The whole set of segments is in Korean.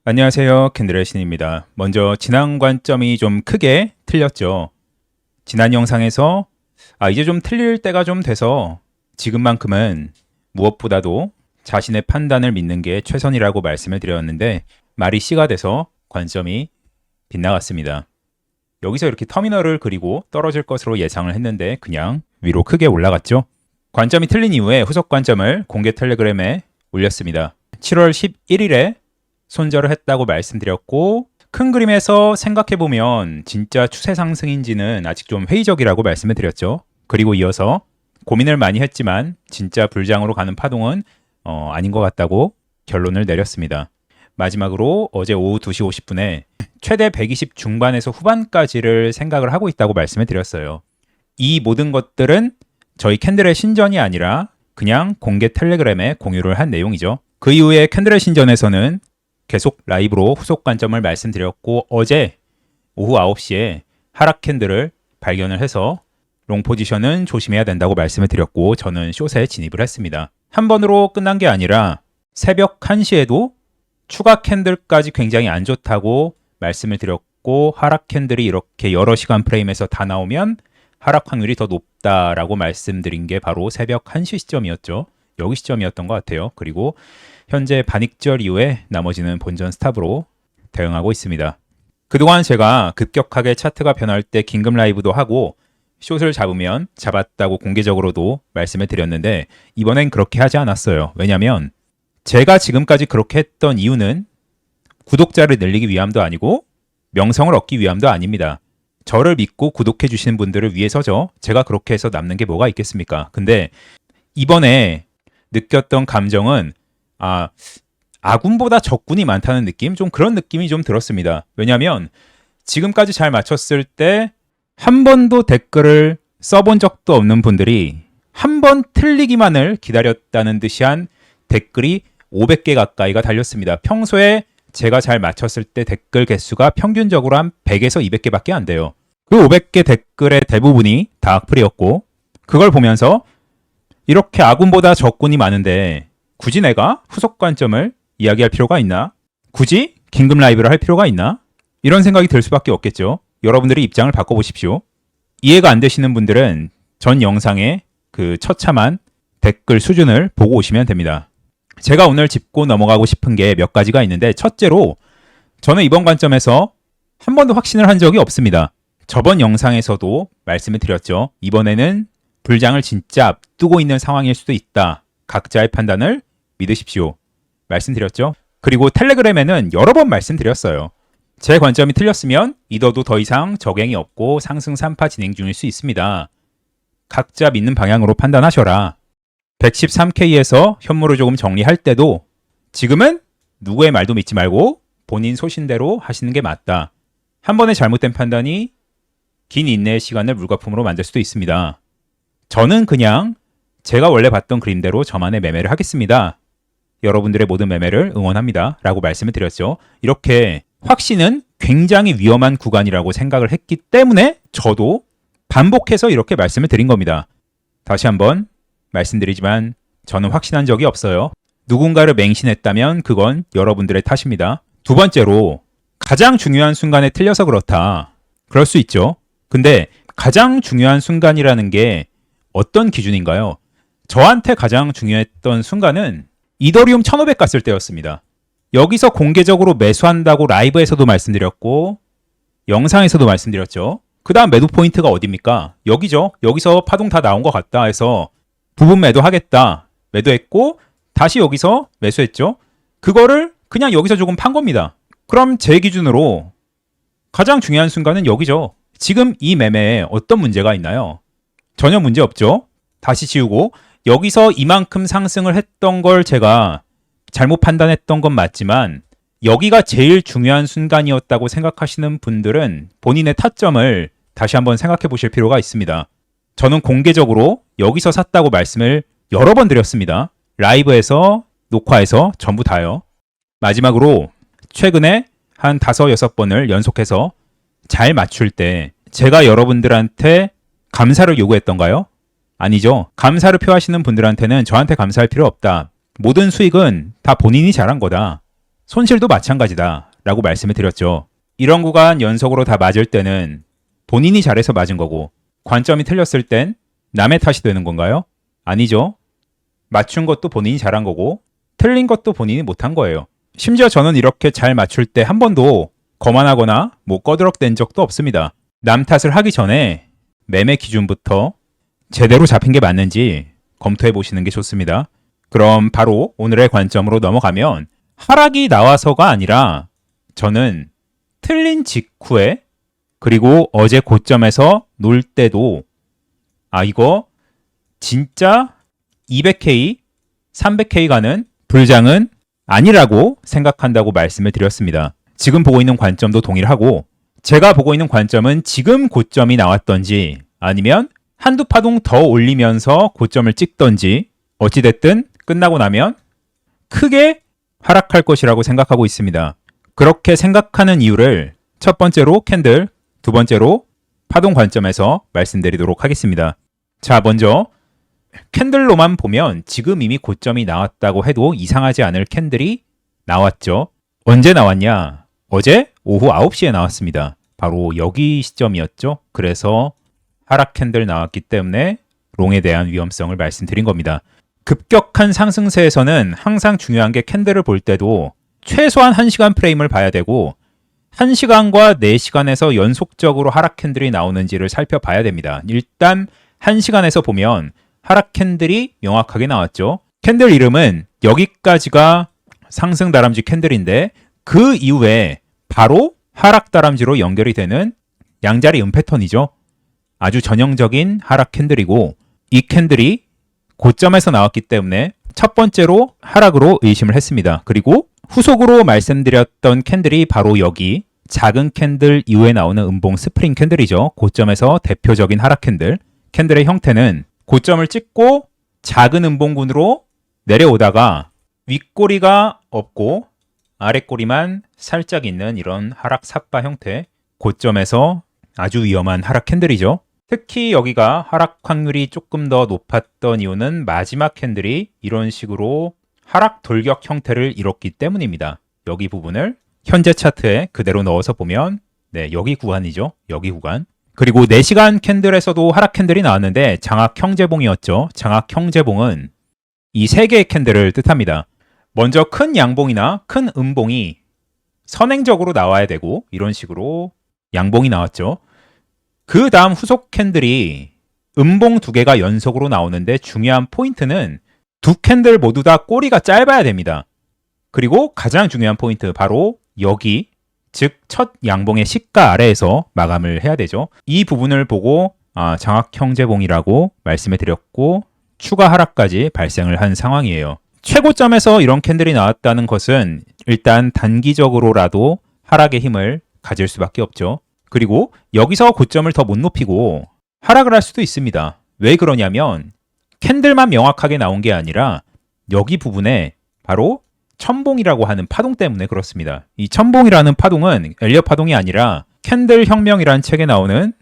안녕하세요. 캔들의 신입니다. 먼저 지난 관점이 좀 크게 틀렸죠. 지난 영상에서 이제 좀 틀릴 때가 좀 돼서 지금만큼은 무엇보다도 자신의 판단을 믿는 게 최선이라고 말씀을 드렸는데 말이 C가 돼서 관점이 빗나갔습니다. 여기서 이렇게 터미널을 그리고 떨어질 것으로 예상을 했는데 그냥 위로 크게 올라갔죠. 관점이 틀린 이후에 후속 관점을 공개 텔레그램에 올렸습니다. 7월 11일에 손절을 했다고 말씀드렸고 큰 그림에서 생각해보면 진짜 추세 상승인지는 아직 좀 회의적이라고 말씀을 드렸죠. 그리고 이어서 고민을 많이 했지만 진짜 불장으로 가는 파동은 아닌 것 같다고 결론을 내렸습니다. 마지막으로 어제 오후 2시 50분에 최대 120 중반에서 후반까지를 생각을 하고 있다고 말씀을 드렸어요. 이 모든 것들은 저희 캔들의 신전이 아니라 그냥 공개 텔레그램에 공유를 한 내용이죠. 그 이후에 캔들의 신전에서는 계속 라이브로 후속 관점을 말씀드렸고 어제 오후 9시에 하락 캔들을 발견을 해서 롱 포지션은 조심해야 된다고 말씀을 드렸고 저는 숏에 진입을 했습니다. 한 번으로 끝난 게 아니라 새벽 1시에도 추가 캔들까지 굉장히 안 좋다고 말씀을 드렸고 하락 캔들이 이렇게 여러 시간 프레임에서 다 나오면 하락 확률이 더 높다라고 말씀드린 게 바로 새벽 1시 시점이었죠. 여기 시점이었던 것 같아요. 그리고 현재 반익절 이후에 나머지는 본전 스탑으로 대응하고 있습니다. 그동안 제가 급격하게 차트가 변할 때 긴급 라이브도 하고 숏을 잡으면 잡았다고 공개적으로도 말씀을 드렸는데 이번엔 그렇게 하지 않았어요. 왜냐하면 제가 지금까지 그렇게 했던 이유는 구독자를 늘리기 위함도 아니고 명성을 얻기 위함도 아닙니다. 저를 믿고 구독해 주시는 분들을 위해서죠. 제가 그렇게 해서 남는 게 뭐가 있겠습니까? 근데 이번에 느꼈던 감정은 아군보다 적군이 많다는 느낌? 좀 그런 느낌이 좀 들었습니다. 왜냐하면 지금까지 잘 맞췄을 때 한 번도 댓글을 써본 적도 없는 분들이 한 번 틀리기만을 기다렸다는 듯이 한 댓글이 500개 가까이가 달렸습니다. 평소에 제가 잘 맞췄을 때 댓글 개수가 평균적으로 한 100에서 200개밖에 안 돼요. 그 500개 댓글의 대부분이 다 악플이었고 그걸 보면서 이렇게 아군보다 적군이 많은데 굳이 내가 후속 관점을 이야기할 필요가 있나? 굳이 긴급 라이브를 할 필요가 있나? 이런 생각이 들 수밖에 없겠죠. 여러분들이 입장을 바꿔보십시오. 이해가 안 되시는 분들은 전 영상의 그 처참한 댓글 수준을 보고 오시면 됩니다. 제가 오늘 짚고 넘어가고 싶은 게 몇 가지가 있는데 첫째로 저는 이번 관점에서 한 번도 확신을 한 적이 없습니다. 저번 영상에서도 말씀을 드렸죠. 이번에는 불장을 진짜 앞두고 있는 상황일 수도 있다. 각자의 판단을 믿으십시오. 말씀드렸죠. 그리고 텔레그램에는 여러 번 말씀드렸어요. 제 관점이 틀렸으면 이더도 더 이상 적행이 없고 상승 3파 진행 중일 수 있습니다. 각자 믿는 방향으로 판단하셔라. 113K에서 현물을 조금 정리할 때도 지금은 누구의 말도 믿지 말고 본인 소신대로 하시는 게 맞다. 한 번의 잘못된 판단이 긴 인내의 시간을 물거품으로 만들 수도 있습니다. 저는 그냥 제가 원래 봤던 그림대로 저만의 매매를 하겠습니다. 여러분들의 모든 매매를 응원합니다. 라고 말씀을 드렸죠. 이렇게 확신은 굉장히 위험한 구간이라고 생각을 했기 때문에 저도 반복해서 이렇게 말씀을 드린 겁니다. 다시 한번 말씀드리지만 저는 확신한 적이 없어요. 누군가를 맹신했다면 그건 여러분들의 탓입니다. 두 번째로 가장 중요한 순간에 틀려서 그렇다. 그럴 수 있죠. 근데 가장 중요한 순간이라는 게 어떤 기준인가요? 저한테 가장 중요했던 순간은 이더리움 1500 갔을 때였습니다. 여기서 공개적으로 매수한다고 라이브에서도 말씀드렸고 영상에서도 말씀드렸죠. 그 다음 매도 포인트가 어디입니까? 여기죠. 여기서 파동 다 나온 것 같다 해서 부분 매도하겠다. 매도했고 다시 여기서 매수했죠. 그거를 그냥 여기서 조금 판 겁니다. 그럼 제 기준으로 가장 중요한 순간은 여기죠. 지금 이 매매에 어떤 문제가 있나요? 전혀 문제 없죠. 다시 지우고 여기서 이만큼 상승을 했던 걸 제가 잘못 판단했던 건 맞지만 여기가 제일 중요한 순간이었다고 생각하시는 분들은 본인의 타점을 다시 한번 생각해 보실 필요가 있습니다. 저는 공개적으로 여기서 샀다고 말씀을 여러 번 드렸습니다. 라이브에서, 녹화에서 전부 다요. 마지막으로 최근에 한 5, 6번을 연속해서 잘 맞출 때 제가 여러분들한테 감사를 요구했던가요? 아니죠. 감사를 표하시는 분들한테는 저한테 감사할 필요 없다. 모든 수익은 다 본인이 잘한 거다. 손실도 마찬가지다 라고 말씀을 드렸죠. 이런 구간 연속으로 다 맞을 때는 본인이 잘해서 맞은 거고 관점이 틀렸을 땐 남의 탓이 되는 건가요? 아니죠. 맞춘 것도 본인이 잘한 거고 틀린 것도 본인이 못한 거예요. 심지어 저는 이렇게 잘 맞출 때 한 번도 거만하거나 꺼드럭댄 적도 없습니다. 남 탓을 하기 전에 매매 기준부터 제대로 잡힌 게 맞는지 검토해 보시는 게 좋습니다. 그럼 바로 오늘의 관점으로 넘어가면 하락이 나와서가 아니라 저는 틀린 직후에 그리고 어제 고점에서 놀 때도 이거 진짜 200K, 300K 가는 불장은 아니라고 생각한다고 말씀을 드렸습니다. 지금 보고 있는 관점도 동일하고 제가 보고 있는 관점은 지금 고점이 나왔던지 아니면 한두 파동 더 올리면서 고점을 찍던지 어찌됐든 끝나고 나면 크게 하락할 것이라고 생각하고 있습니다. 그렇게 생각하는 이유를 첫 번째로 캔들, 두 번째로 파동 관점에서 말씀드리도록 하겠습니다. 자, 먼저 캔들로만 보면 지금 이미 고점이 나왔다고 해도 이상하지 않을 캔들이 나왔죠. 언제 나왔냐? 어제 오후 9시에 나왔습니다. 바로 여기 시점이었죠. 그래서 하락 캔들 나왔기 때문에 롱에 대한 위험성을 말씀드린 겁니다. 급격한 상승세에서는 항상 중요한 게 캔들을 볼 때도 최소한 1시간 프레임을 봐야 되고 1시간과 4시간에서 연속적으로 하락 캔들이 나오는지를 살펴봐야 됩니다. 일단 1시간에서 보면 하락 캔들이 명확하게 나왔죠. 캔들 이름은 여기까지가 상승 다람쥐 캔들인데 그 이후에 바로 하락 다람쥐로 연결이 되는 양자리 음 패턴이죠. 아주 전형적인 하락 캔들이고 이 캔들이 고점에서 나왔기 때문에 첫 번째로 하락으로 의심을 했습니다. 그리고 후속으로 말씀드렸던 캔들이 바로 여기 작은 캔들 이후에 나오는 음봉 스프링 캔들이죠. 고점에서 대표적인 하락 캔들. 캔들의 형태는 고점을 찍고 작은 음봉군으로 내려오다가 윗꼬리가 없고 아랫꼬리만 살짝 있는 이런 하락 삿바 형태, 고점에서 아주 위험한 하락 캔들이죠. 특히 여기가 하락 확률이 조금 더 높았던 이유는 마지막 캔들이 이런 식으로 하락 돌격 형태를 이뤘기 때문입니다. 여기 부분을 현재 차트에 그대로 넣어서 보면 여기 구간이죠. 여기 구간. 그리고 4시간 캔들에서도 하락 캔들이 나왔는데 장악 형제봉이었죠. 장악 형제봉은 이 3개의 캔들을 뜻합니다. 먼저 큰 양봉이나 큰 음봉이 선행적으로 나와야 되고 이런 식으로 양봉이 나왔죠. 그 다음 후속 캔들이 음봉 2개가 연속으로 나오는데 중요한 포인트는 두 캔들 모두 다 꼬리가 짧아야 됩니다. 그리고 가장 중요한 포인트 바로 여기 즉 첫 양봉의 시가 아래에서 마감을 해야 되죠. 이 부분을 보고 장악 형제봉이라고 말씀해 드렸고 추가 하락까지 발생을 한 상황이에요. 최고점에서 이런 캔들이 나왔다는 것은 일단 단기적으로라도 하락의 힘을 가질 수밖에 없죠. 그리고 여기서 고점을 더 못 높이고 하락을 할 수도 있습니다. 왜 그러냐면 캔들만 명확하게 나온 게 아니라 여기 부분에 바로 첨봉이라고 하는 파동 때문에 그렇습니다. 이 첨봉이라는 파동은 엘리엇 파동이 아니라 캔들 혁명이라는 책에 나오는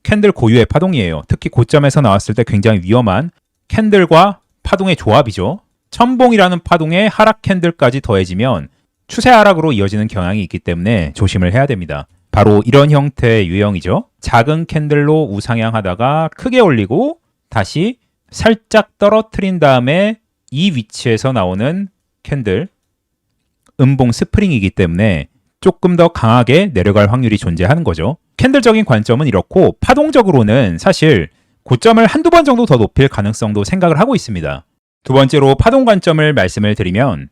캔들 고유의 파동이에요. 특히 고점에서 나왔을 때 굉장히 위험한 캔들과 파동의 조합이죠. 첨봉이라는 파동에 하락 캔들까지 더해지면 추세 하락으로 이어지는 경향이 있기 때문에 조심을 해야 됩니다. 바로 이런 형태의 유형이죠. 작은 캔들로 우상향하다가 크게 올리고 다시 살짝 떨어뜨린 다음에 이 위치에서 나오는 캔들 음봉 스프링이기 때문에 조금 더 강하게 내려갈 확률이 존재하는 거죠. 캔들적인 관점은 이렇고 파동적으로는 사실 고점을 한두 번 정도 더 높일 가능성도 생각을 하고 있습니다. 두 번째로 파동 관점을 말씀을 드리면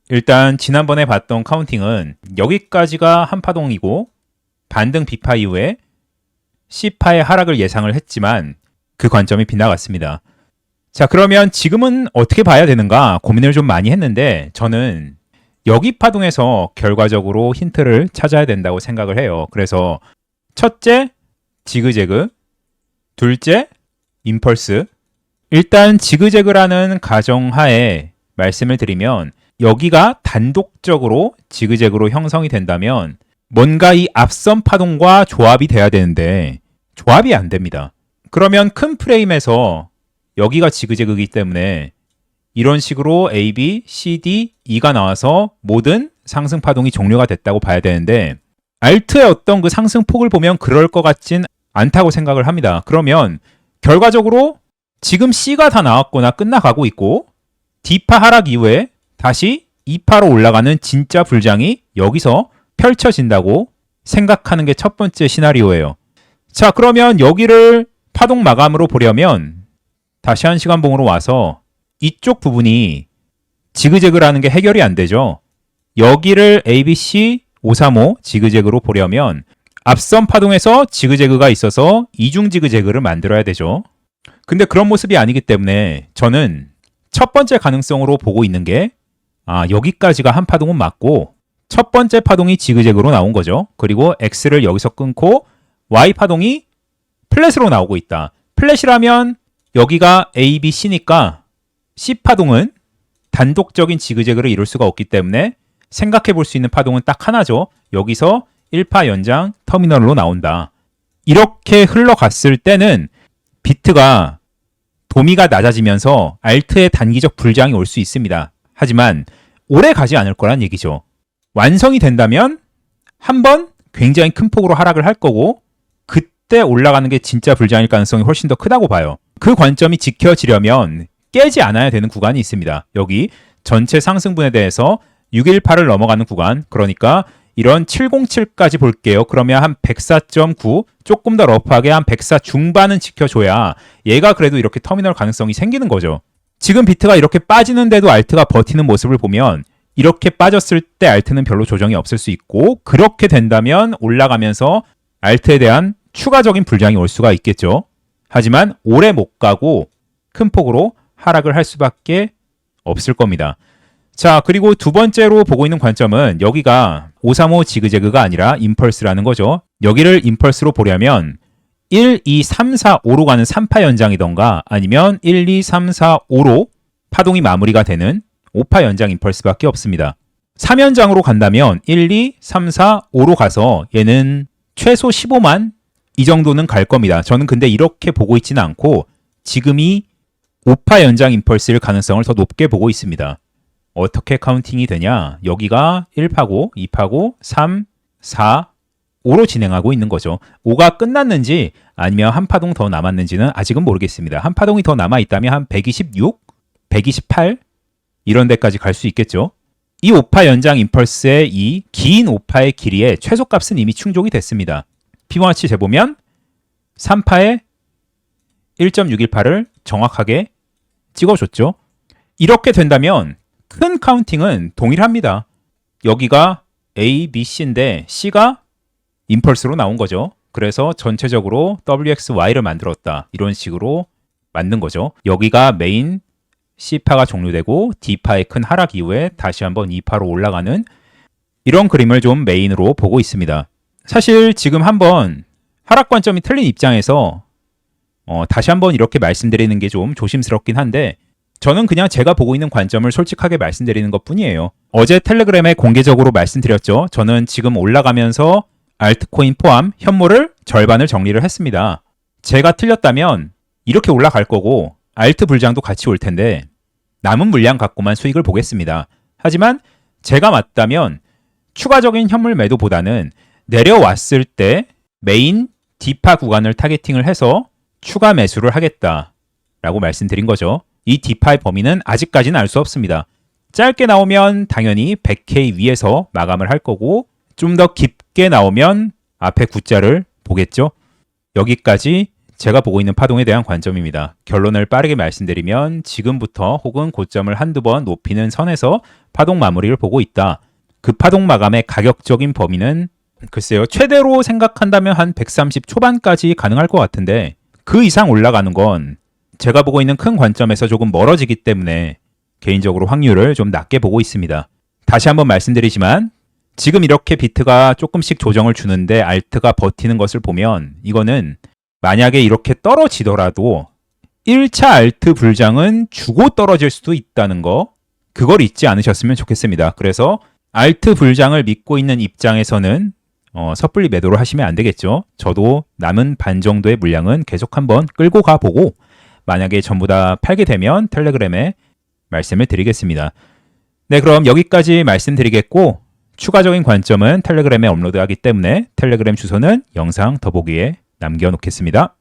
일단 지난번에 봤던 카운팅은 여기까지가 한 파동이고 반등 비파 이후에 C파의 하락을 예상을 했지만 그 관점이 빗나갔습니다. 자, 그러면 지금은 어떻게 봐야 되는가 고민을 좀 많이 했는데 저는 여기 파동에서 결과적으로 힌트를 찾아야 된다고 생각을 해요. 그래서 첫째, 지그재그, 둘째, 임펄스. 일단 지그재그라는 가정하에 말씀을 드리면 여기가 단독적으로 지그재그로 형성이 된다면 뭔가 이 앞선 파동과 조합이 돼야 되는데 조합이 안 됩니다. 그러면 큰 프레임에서 여기가 지그재그이기 때문에 이런 식으로 A, B, C, D, E가 나와서 모든 상승 파동이 종료가 됐다고 봐야 되는데 알트의 어떤 그 상승폭을 보면 그럴 것 같진 않다고 생각을 합니다. 그러면 결과적으로 지금 C가 다 나왔거나 끝나가고 있고 D파 하락 이후에 다시 E파로 올라가는 진짜 불장이 여기서 펼쳐진다고 생각하는 게 첫 번째 시나리오예요. 자, 그러면 여기를 파동 마감으로 보려면 다시 한 시간봉으로 와서 이쪽 부분이 지그재그라는 게 해결이 안 되죠. 여기를 ABC 535 지그재그로 보려면 앞선 파동에서 지그재그가 있어서 이중 지그재그를 만들어야 되죠. 근데 그런 모습이 아니기 때문에 저는 첫 번째 가능성으로 보고 있는 게 여기까지가 한 파동은 맞고 첫 번째 파동이 지그재그로 나온 거죠. 그리고 X를 여기서 끊고 Y 파동이 플랫으로 나오고 있다. 플랫이라면 여기가 A, B, C니까 C 파동은 단독적인 지그재그를 이룰 수가 없기 때문에 생각해 볼 수 있는 파동은 딱 하나죠. 여기서 1파 연장 터미널로 나온다. 이렇게 흘러갔을 때는 비트가 도미가 낮아지면서 알트의 단기적 불장이 올 수 있습니다. 하지만 오래 가지 않을 거란 얘기죠. 완성이 된다면 한번 굉장히 큰 폭으로 하락을 할 거고 그때 올라가는 게 진짜 불장일 가능성이 훨씬 더 크다고 봐요. 그 관점이 지켜지려면 깨지 않아야 되는 구간이 있습니다. 여기 전체 상승분에 대해서 618을 넘어가는 구간, 그러니까 이런 707까지 볼게요. 그러면 한 104.9, 조금 더 러프하게 한 104 중반은 지켜줘야 얘가 그래도 이렇게 터미널 가능성이 생기는 거죠. 지금 비트가 이렇게 빠지는데도 알트가 버티는 모습을 보면 이렇게 빠졌을 때 알트는 별로 조정이 없을 수 있고 그렇게 된다면 올라가면서 알트에 대한 추가적인 불장이 올 수가 있겠죠. 하지만 오래 못 가고 큰 폭으로 하락을 할 수밖에 없을 겁니다. 자, 그리고 두 번째로 보고 있는 관점은 여기가 535 지그재그가 아니라 임펄스라는 거죠. 여기를 임펄스로 보려면 1, 2, 3, 4, 5로 가는 3파 연장이던가 아니면 1, 2, 3, 4, 5로 파동이 마무리가 되는 5파 연장 임펄스밖에 없습니다. 3연장으로 간다면 1, 2, 3, 4, 5로 가서 얘는 최소 15만 이 정도는 갈 겁니다. 저는 근데 이렇게 보고 있지는 않고 지금이 5파 연장 임펄스일 가능성을 더 높게 보고 있습니다. 어떻게 카운팅이 되냐? 여기가 1파고, 2파고, 3, 4, 5로 진행하고 있는 거죠. 5가 끝났는지 아니면 한 파동 더 남았는지는 아직은 모르겠습니다. 한 파동이 더 남아있다면 한 126, 128 이런 데까지 갈 수 있겠죠. 이 5파 연장 임펄스의 이 긴 5파의 길이의 최소값은 이미 충족이 됐습니다. 피보나치 재보면 3파의 1.618을 정확하게 찍어줬죠. 이렇게 된다면 큰 카운팅은 동일합니다. 여기가 A, B, C인데 C가 임펄스로 나온 거죠. 그래서 전체적으로 WXY를 만들었다. 이런 식으로 만든 거죠. 여기가 메인 C파가 종료되고 D파의 큰 하락 이후에 다시 한번 2파로 올라가는 이런 그림을 좀 메인으로 보고 있습니다. 사실 지금 한번 하락 관점이 틀린 입장에서 다시 한번 이렇게 말씀드리는 게 좀 조심스럽긴 한데 저는 그냥 제가 보고 있는 관점을 솔직하게 말씀드리는 것 뿐이에요. 어제 텔레그램에 공개적으로 말씀드렸죠. 저는 지금 올라가면서 알트코인 포함 현물을 절반을 정리를 했습니다. 제가 틀렸다면 이렇게 올라갈 거고 알트 불장도 같이 올 텐데 남은 물량 갖고만 수익을 보겠습니다. 하지만 제가 맞다면 추가적인 현물 매도보다는 내려왔을 때 메인 D파 구간을 타겟팅을 해서 추가 매수를 하겠다라고 말씀드린 거죠. 이 D파의 범위는 아직까지는 알 수 없습니다. 짧게 나오면 당연히 100K 위에서 마감을 할 거고 좀 더 깊게 나오면 앞에 구자를 보겠죠. 여기까지 제가 보고 있는 파동에 대한 관점입니다. 결론을 빠르게 말씀드리면 지금부터 혹은 고점을 한두 번 높이는 선에서 파동 마무리를 보고 있다. 그 파동 마감의 가격적인 범위는 글쎄요. 최대로 생각한다면 한 130 초반까지 가능할 것 같은데 그 이상 올라가는 건 제가 보고 있는 큰 관점에서 조금 멀어지기 때문에 개인적으로 확률을 좀 낮게 보고 있습니다. 다시 한번 말씀드리지만 지금 이렇게 비트가 조금씩 조정을 주는데 알트가 버티는 것을 보면 이거는 만약에 이렇게 떨어지더라도 1차 알트 불장은 주고 떨어질 수도 있다는 거 그걸 잊지 않으셨으면 좋겠습니다. 그래서 알트 불장을 믿고 있는 입장에서는 섣불리 매도를 하시면 안 되겠죠. 저도 남은 반 정도의 물량은 계속 한번 끌고 가보고 만약에 전부 다 팔게 되면 텔레그램에 말씀을 드리겠습니다. 네, 그럼 여기까지 말씀드리겠고 추가적인 관점은 텔레그램에 업로드하기 때문에 텔레그램 주소는 영상 더보기에 남겨놓겠습니다.